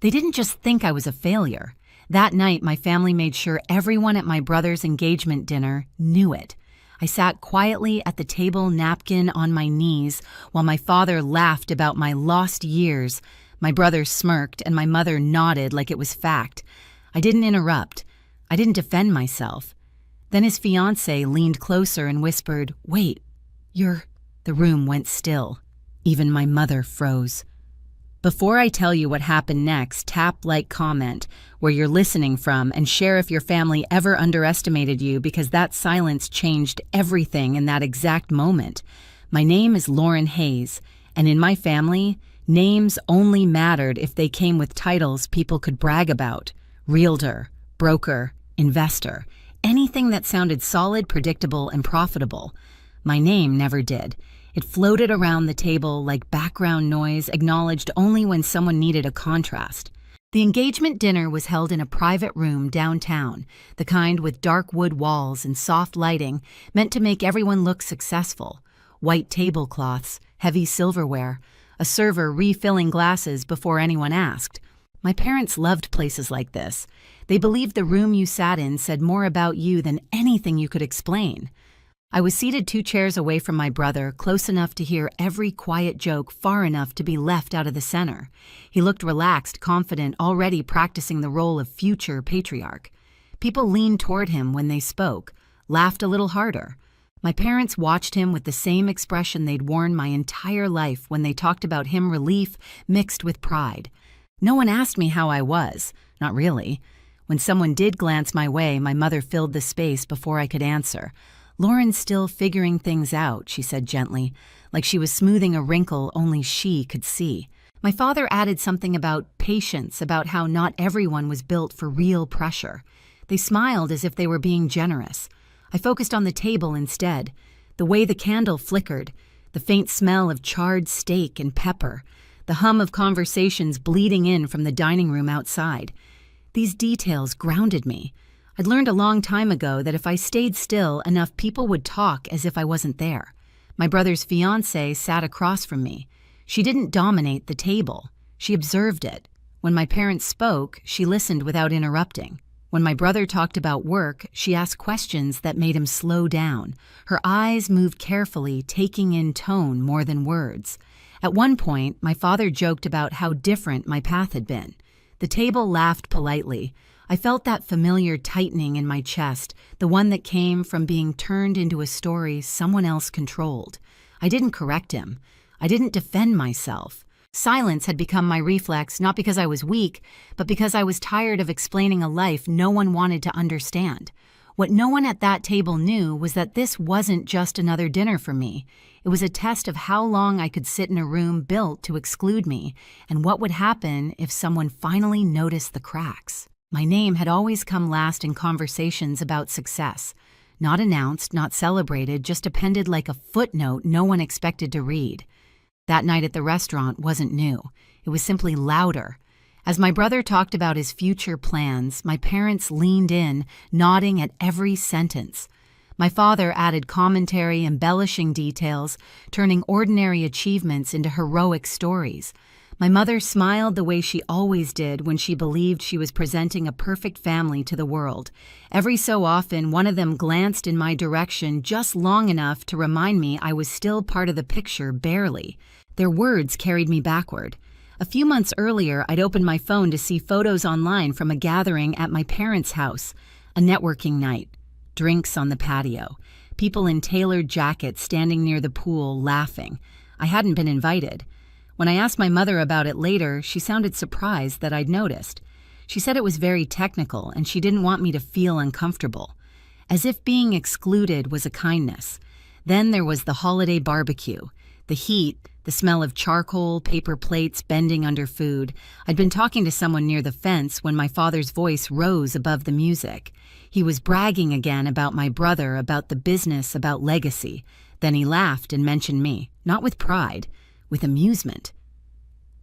They didn't just think I was a failure. That night, my family made sure everyone at my brother's engagement dinner knew it. I sat quietly at the table, napkin on my knees, while my father laughed about my lost years. My brother smirked, and my mother nodded like it was fact. I didn't interrupt. I didn't defend myself. Then his fiancée leaned closer and whispered, "Wait, you're—" The room went still. Even my mother froze. Before I tell you what happened next, tap like, comment where you're listening from, and share if your family ever underestimated you, because that silence changed everything in that exact moment. My name is Lauren Hayes, and in my family, names only mattered if they came with titles people could brag about. Realtor, broker, investor, anything that sounded solid, predictable, and profitable. My name never did. It floated around the table like background noise, acknowledged only when someone needed a contrast. The engagement dinner was held in a private room downtown, the kind with dark wood walls and soft lighting, meant to make everyone look successful. White tablecloths, heavy silverware, a server refilling glasses before anyone asked. My parents loved places like this. They believed the room you sat in said more about you than anything you could explain. I was seated 2 chairs away from my brother, close enough to hear every quiet joke, far enough to be left out of the center. He looked relaxed, confident, already practicing the role of future patriarch. People leaned toward him when they spoke, laughed a little harder. My parents watched him with the same expression they'd worn my entire life when they talked about him, relief mixed with pride. No one asked me how I was. Not really. When someone did glance my way, my mother filled the space before I could answer. "Lauren's still figuring things out," she said gently, like she was smoothing a wrinkle only she could see. My father added something about patience, about how not everyone was built for real pressure. They smiled as if they were being generous. I focused on the table instead, the way the candle flickered, the faint smell of charred steak and pepper, the hum of conversations bleeding in from the dining room outside. These details grounded me. I'd learned a long time ago that if I stayed still, enough people would talk as if I wasn't there. My brother's fiancée sat across from me. She didn't dominate the table. She observed it. When my parents spoke, she listened without interrupting. When my brother talked about work, she asked questions that made him slow down. Her eyes moved carefully, taking in tone more than words. At one point, my father joked about how different my path had been. The table laughed politely. I felt that familiar tightening in my chest, the one that came from being turned into a story someone else controlled. I didn't correct him. I didn't defend myself. Silence had become my reflex, not because I was weak, but because I was tired of explaining a life no one wanted to understand. What no one at that table knew was that this wasn't just another dinner for me. It was a test of how long I could sit in a room built to exclude me, and what would happen if someone finally noticed the cracks. My name had always come last in conversations about success. Not announced, not celebrated, just appended like a footnote no one expected to read. That night at the restaurant wasn't new. It was simply louder. As my brother talked about his future plans, my parents leaned in, nodding at every sentence. My father added commentary, embellishing details, turning ordinary achievements into heroic stories. My mother smiled the way she always did when she believed she was presenting a perfect family to the world. Every so often, one of them glanced in my direction just long enough to remind me I was still part of the picture, barely. Their words carried me backward. A few months earlier, I'd opened my phone to see photos online from a gathering at my parents' house, a networking night, drinks on the patio, people in tailored jackets standing near the pool laughing. I hadn't been invited. When I asked my mother about it later, she sounded surprised that I'd noticed. She said it was very technical and she didn't want me to feel uncomfortable, as if being excluded was a kindness. Then there was the holiday barbecue, the heat, the smell of charcoal, paper plates bending under food. I'd been talking to someone near the fence when my father's voice rose above the music. He was bragging again about my brother, about the business, about legacy. Then he laughed and mentioned me, not with pride, with amusement.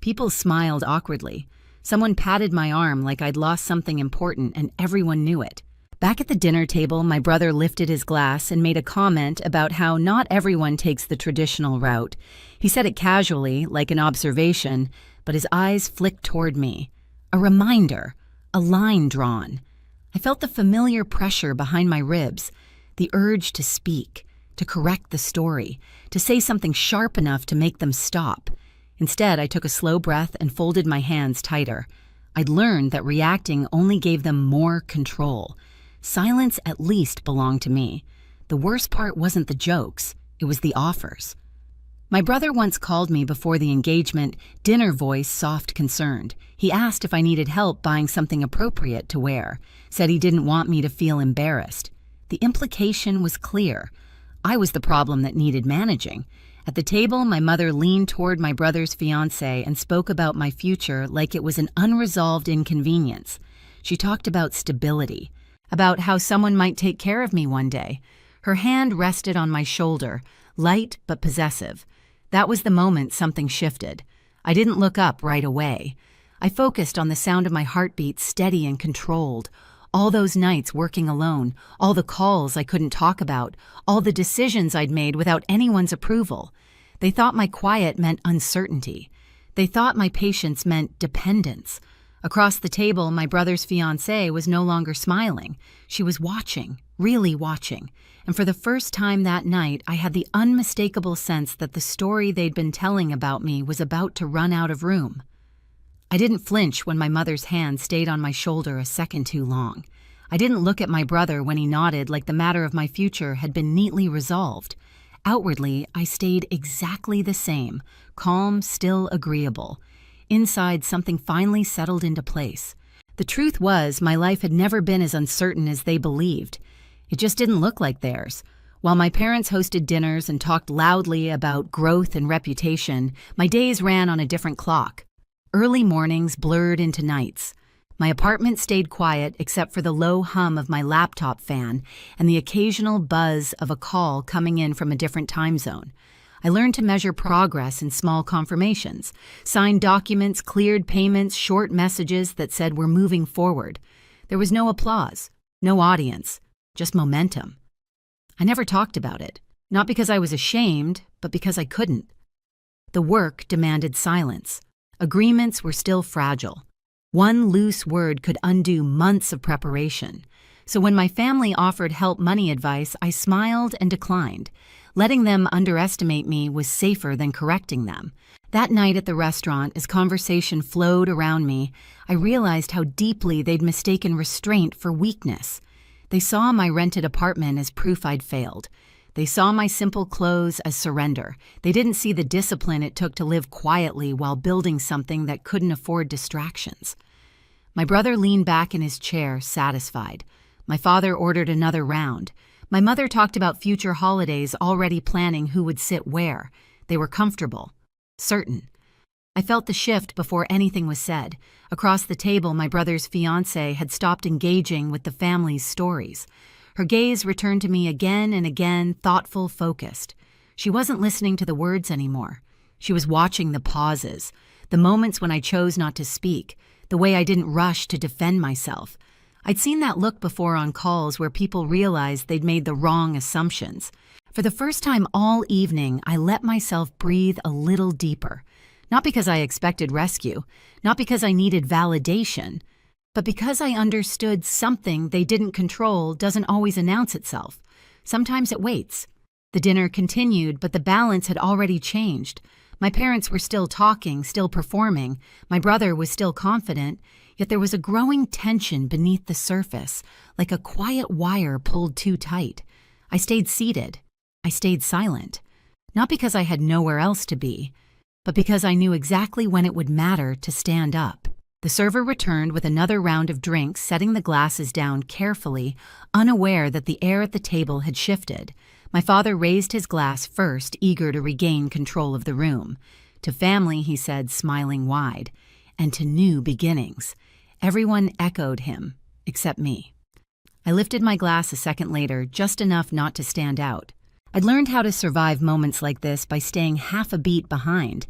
People smiled awkwardly. Someone patted my arm like I'd lost something important, and everyone knew it. Back at the dinner table, my brother lifted his glass and made a comment about how not everyone takes the traditional route. He said it casually, like an observation, but his eyes flicked toward me. A reminder, a line drawn. I felt the familiar pressure behind my ribs, the urge to speak, to correct the story, to say something sharp enough to make them stop. Instead, I took a slow breath and folded my hands tighter. I'd learned that reacting only gave them more control. Silence at least belonged to me. The worst part wasn't the jokes, it was the offers. My brother once called me before the engagement, dinner voice soft concerned. He asked if I needed help buying something appropriate to wear, said he didn't want me to feel embarrassed. The implication was clear. I was the problem that needed managing. At the table, my mother leaned toward my brother's fiancé and spoke about my future like it was an unresolved inconvenience. She talked about stability, about how someone might take care of me one day. Her hand rested on my shoulder, light but possessive. That was the moment something shifted. I didn't look up right away. I focused on the sound of my heartbeat, steady and controlled. All those nights working alone, all the calls I couldn't talk about, all the decisions I'd made without anyone's approval. They thought my quiet meant uncertainty. They thought my patience meant dependence. Across the table, my brother's fiancée was no longer smiling. She was watching, really watching. And for the first time that night, I had the unmistakable sense that the story they'd been telling about me was about to run out of room. I didn't flinch when my mother's hand stayed on my shoulder a second too long. I didn't look at my brother when he nodded like the matter of my future had been neatly resolved. Outwardly, I stayed exactly the same, calm, still agreeable. Inside, something finally settled into place. The truth was, my life had never been as uncertain as they believed. It just didn't look like theirs. While my parents hosted dinners and talked loudly about growth and reputation, my days ran on a different clock. Early mornings blurred into nights. My apartment stayed quiet except for the low hum of my laptop fan and the occasional buzz of a call coming in from a different time zone. I learned to measure progress in small confirmations, signed documents, cleared payments, short messages that said we're moving forward. There was no applause, no audience, just momentum. I never talked about it, not because I was ashamed, but because I couldn't. The work demanded silence. Agreements were still fragile. One loose word could undo months of preparation. So when my family offered help money advice, I smiled and declined. Letting them underestimate me was safer than correcting them. That night at the restaurant, as conversation flowed around me, I realized how deeply they'd mistaken restraint for weakness. They saw my rented apartment as proof I'd failed. They saw my simple clothes as surrender. They didn't see the discipline it took to live quietly while building something that couldn't afford distractions. My brother leaned back in his chair, satisfied. My father ordered another round. My mother talked about future holidays, already planning who would sit where. They were comfortable, certain. I felt the shift before anything was said. Across the table, my brother's fiancée had stopped engaging with the family's stories. Her gaze returned to me again and again, thoughtful, focused. She wasn't listening to the words anymore. She was watching the pauses, the moments when I chose not to speak, the way I didn't rush to defend myself. I'd seen that look before on calls where people realized they'd made the wrong assumptions. For the first time all evening, I let myself breathe a little deeper. Not because I expected rescue, not because I needed validation, but because I understood something they didn't control doesn't always announce itself. Sometimes it waits. The dinner continued, but the balance had already changed. My parents were still talking, still performing. My brother was still confident, yet there was a growing tension beneath the surface, like a quiet wire pulled too tight. I stayed seated. I stayed silent. Not because I had nowhere else to be, but because I knew exactly when it would matter to stand up. The server returned with another round of drinks, setting the glasses down carefully, unaware that the air at the table had shifted. My father raised his glass first, eager to regain control of the room. To family, he said, smiling wide, and to new beginnings. Everyone echoed him, except me. I lifted my glass a second later, just enough not to stand out. I'd learned how to survive moments like this by staying half a beat behind.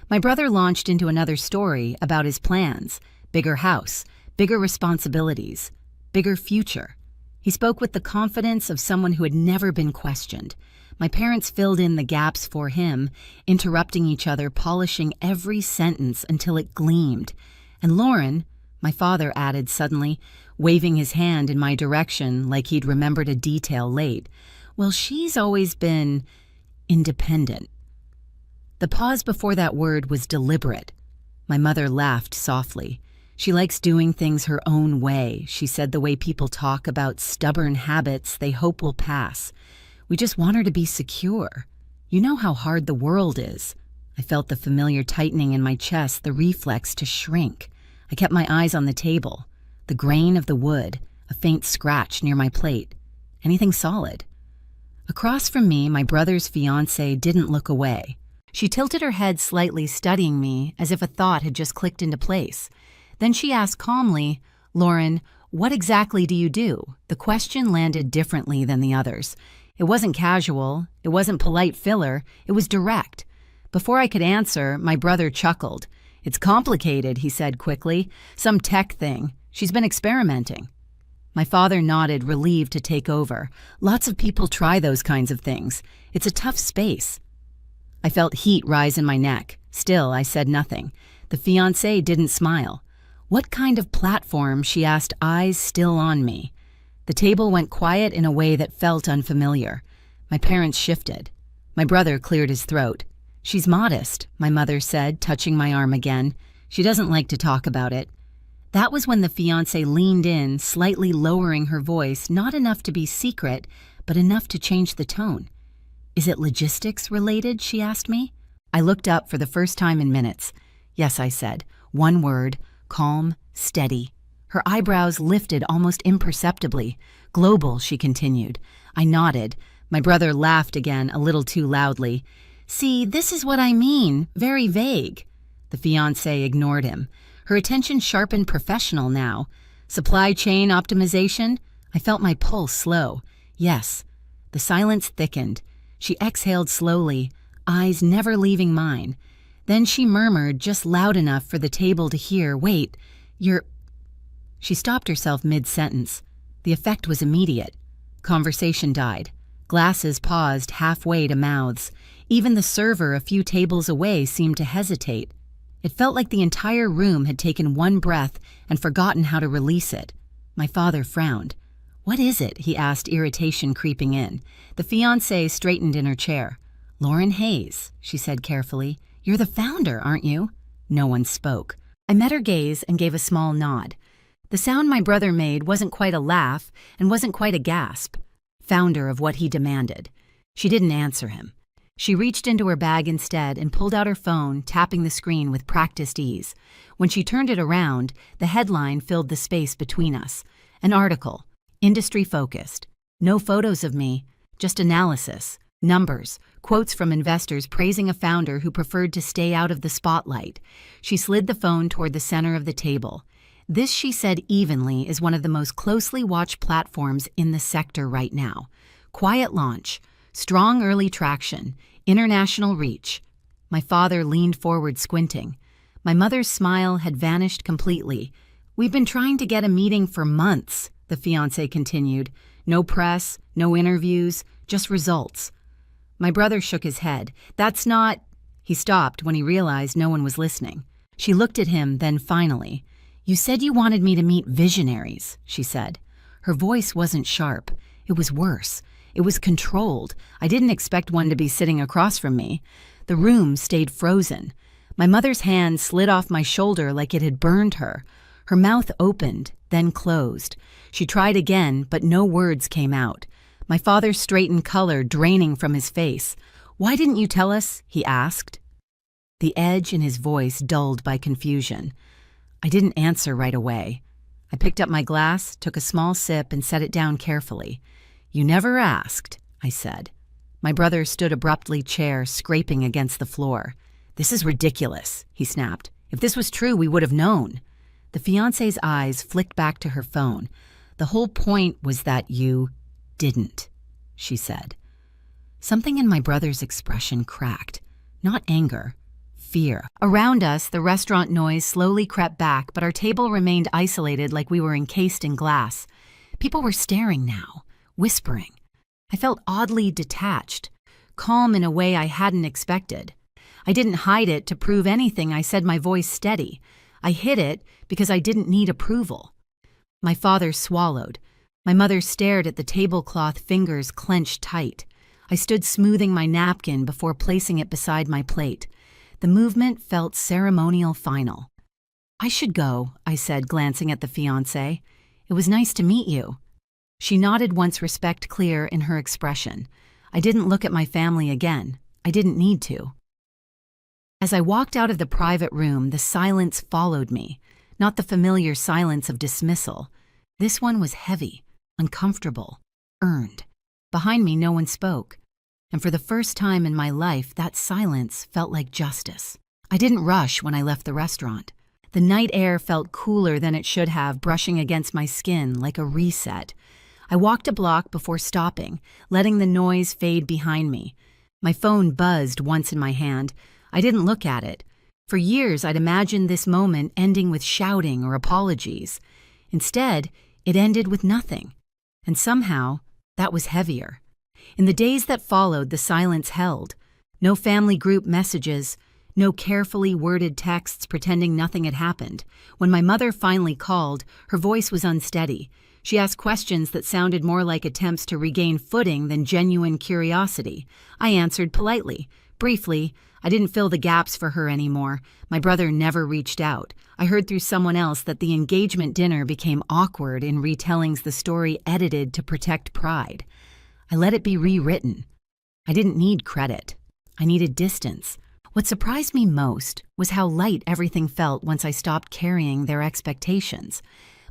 My brother launched into another story about his plans, bigger house, bigger responsibilities, bigger future. He spoke with the confidence of someone who had never been questioned. My parents filled in the gaps for him, interrupting each other, polishing every sentence until it gleamed. And Lauren, My father added suddenly, waving his hand in my direction like he'd remembered a detail late. Well, she's always been independent. The pause before that word was deliberate. My mother laughed softly. She likes doing things her own way, she said, the way people talk about stubborn habits they hope will pass. We just want her to be secure. You know how hard the world is. I felt the familiar tightening in my chest, the reflex to shrink. I kept my eyes on the table, the grain of the wood, a faint scratch near my plate. Anything solid? Across from me, my brother's fiancée didn't look away. She tilted her head slightly, studying me as if a thought had just clicked into place. Then she asked calmly, "Lauren, what exactly do you do?" The question landed differently than the others. It wasn't casual, it wasn't polite filler, it was direct. Before I could answer, my brother chuckled. "It's complicated," he said quickly. "Some tech thing. She's been experimenting." My father nodded, relieved to take over. Lots of people try those kinds of things. It's a tough space. I felt heat rise in my neck. Still, I said nothing. The fiancé didn't smile. "What kind of platform?" she asked, eyes still on me. The table went quiet in a way that felt unfamiliar. My parents shifted. My brother cleared his throat. "She's modest," my mother said, touching my arm again. "She doesn't like to talk about it." That was when the fiancé leaned in, slightly lowering her voice, not enough to be secret, but enough to change the tone. "Is it logistics related?" she asked me. I looked up for the first time in minutes. "Yes," I said. One word, calm, steady. Her eyebrows lifted almost imperceptibly. "Global," she continued. I nodded. My brother laughed again, a little too loudly. "See, this is what I mean. Very vague." The fiancé ignored him. Her attention sharpened, professional now. "Supply chain optimization?" I felt my pulse slow. "Yes." The silence thickened. She exhaled slowly, eyes never leaving mine. Then she murmured, just loud enough for the table to hear, "Wait, you're—" She stopped herself mid-sentence. The effect was immediate. Conversation died. Glasses paused halfway to mouths. Even the server a few tables away seemed to hesitate. It felt like the entire room had taken one breath and forgotten how to release it. My father frowned. "What is it?" he asked, irritation creeping in. The fiancée straightened in her chair. "Lauren Hayes," she said carefully. "You're the founder, aren't you?" No one spoke. I met her gaze and gave a small nod. The sound my brother made wasn't quite a laugh and wasn't quite a gasp. Founder of what he demanded. She didn't answer him. She reached into her bag instead and pulled out her phone, tapping the screen with practiced ease. When she turned it around, the headline filled the space between us. An article. Industry-focused. No photos of me, just analysis, numbers, quotes from investors praising a founder who preferred to stay out of the spotlight. She slid the phone toward the center of the table. This, she said evenly, is one of the most closely watched platforms in the sector right now. Quiet launch, strong early traction, international reach. My father leaned forward, squinting. My mother's smile had vanished completely. "We've been trying to get a meeting for months," the fiancé continued. "No press, no interviews, just results." My brother shook his head. "That's not—" He stopped when he realized no one was listening. She looked at him, then finally. "You said you wanted me to meet visionaries," she said. Her voice wasn't sharp. It was worse. It was controlled. I didn't expect one to be sitting across from me. The room stayed frozen. My mother's hand slid off my shoulder like it had burned her. Her mouth opened, then closed. She tried again, but no words came out. My father straightened, color draining from his face. "Why didn't you tell us?" he asked. The edge in his voice dulled by confusion. I didn't answer right away. I picked up my glass, took a small sip, and set it down carefully. "You never asked," I said. My brother stood abruptly, chair scraping against the floor. "This is ridiculous," he snapped. "If this was true, we would have known." The fiancé's eyes flicked back to her phone. "The whole point was that you didn't," she said. Something in my brother's expression cracked. Not anger, fear. Around us, the restaurant noise slowly crept back, but our table remained isolated like we were encased in glass. People were staring now, whispering. I felt oddly detached, calm in a way I hadn't expected. I didn't hide it to prove anything. I said, my voice steady. I hid it because I didn't need approval. My father swallowed. My mother stared at the tablecloth, fingers clenched tight. I stood smoothing my napkin before placing it beside my plate. The movement felt ceremonial final. "I should go," I said, glancing at the fiancé. "It was nice to meet you." She nodded once, respect clear in her expression. I didn't look at my family again. I didn't need to. As I walked out of the private room, the silence followed me. Not the familiar silence of dismissal. This one was heavy, uncomfortable, earned. Behind me, no one spoke. And for the first time in my life, that silence felt like justice. I didn't rush when I left the restaurant. The night air felt cooler than it should have, brushing against my skin like a reset. I walked a block before stopping, letting the noise fade behind me. My phone buzzed once in my hand. I didn't look at it. For years, I'd imagined this moment ending with shouting or apologies. Instead, it ended with nothing. And somehow, that was heavier. In the days that followed, the silence held. No family group messages, no carefully worded texts pretending nothing had happened. When my mother finally called, her voice was unsteady. She asked questions that sounded more like attempts to regain footing than genuine curiosity. I answered politely. Briefly, I didn't fill the gaps for her anymore. My brother never reached out. I heard through someone else that the engagement dinner became awkward in retellings, the story edited to protect pride. I let it be rewritten. I didn't need credit. I needed distance. What surprised me most was how light everything felt once I stopped carrying their expectations.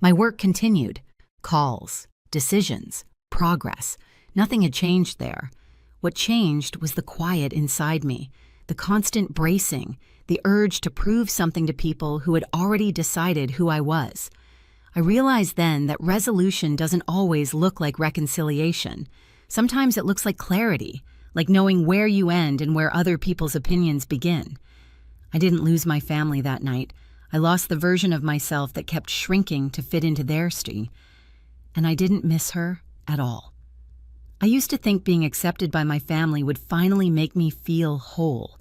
My work continued. Calls, decisions, progress. Nothing had changed there. What changed was the quiet inside me, the constant bracing, the urge to prove something to people who had already decided who I was. I realized then that resolution doesn't always look like reconciliation. Sometimes it looks like clarity, like knowing where you end and where other people's opinions begin. I didn't lose my family that night. I lost the version of myself that kept shrinking to fit into their stream. And I didn't miss her at all. I used to think being accepted by my family would finally make me feel whole.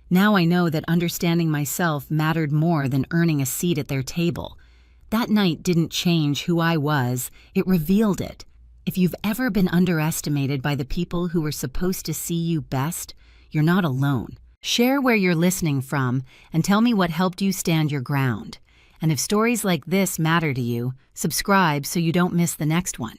Now I know that understanding myself mattered more than earning a seat at their table. That night didn't change who I was, it revealed it. If you've ever been underestimated by the people who were supposed to see you best, you're not alone. Share where you're listening from and tell me what helped you stand your ground. And if stories like this matter to you, subscribe so you don't miss the next one.